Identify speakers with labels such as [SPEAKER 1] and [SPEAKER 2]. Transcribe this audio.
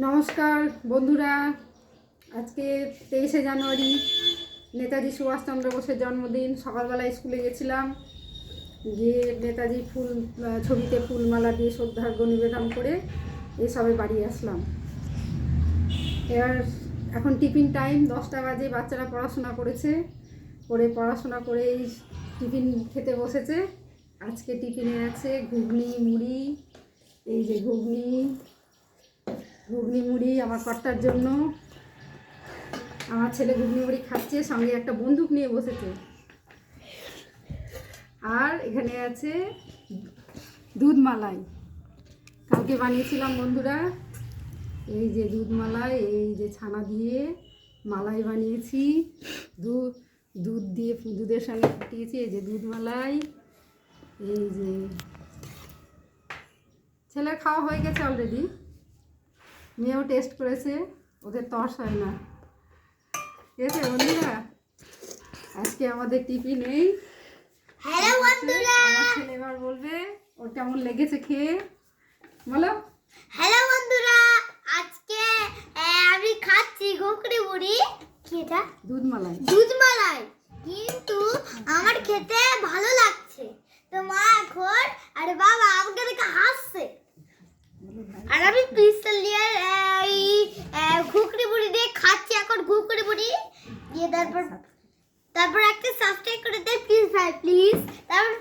[SPEAKER 1] নমস্কার বন্ধুরা, আজকে 23শে জানুয়ারি নেতাজি সুভাষচন্দ্র বোসের জন্মদিন। সকালবেলা স্কুলে গেছিলাম, গিয়ে নেতাজি ছবিতে ফুলমালা দিয়ে শ্রদ্ধার্ঘ্য নিবেদন করে এসবে বাড়ি আসলাম। এখন টিফিন টাইম, 10টা বাজে। বাচ্চারা পড়াশোনা পড়াশোনা করে এই টিফিন খেতে বসেছে। আজকে টিফিনে আছে ঘুগনি মুড়ি, এই যে ঘুগনি মুড়ি আমার কর্তার জন্য। আমার ছেলে ঘুগনি মুড়ি খাচ্ছে, সঙ্গে একটা বন্দুক নিয়ে বসেছে। আর এখানে আছে দুধ মালাই, কালকে বানিয়েছিলাম বন্ধুরা। এই যে দুধ মালাই, এই যে ছানা দিয়ে মালাই বানিয়েছি, দুধের সঙ্গে ফুটিয়েছি। এই যে দুধ মালাই, এই যে ছেলের খাওয়া হয়ে গেছে অলরেডি, মেয়েও টেস্ট করেছে, ওদের তর্স হয় না। ঠিক আছে বন্ধুরা, আজকে আমাদের টিফিন এই।
[SPEAKER 2] হ্যালো বন্ধুরা,
[SPEAKER 1] আমার ছেলে এবার বলবে ওর কেমন লেগেছে খেয়ে। বলো।
[SPEAKER 2] হ্যালো বন্ধুরা, আজকে আমি খাচ্ছি ঘুগনি মুড়ি। কি এটা?
[SPEAKER 1] দুধ মালাই।
[SPEAKER 2] কিন্তু আমার খেতে ভালো লাগছে। তো মা এখন আরে বাবা আমাকে দেখে হাসছে। আর আমি পিস্তল দিয়ে ঘুগনি মুড়ি দিয়ে খাচ্ছি এখন। ঘুগনি মুড়ি দিয়ে তারপর একটা সাবস্ক্রাইব করে দে প্লিজ ভাই, প্লিজ। তারপর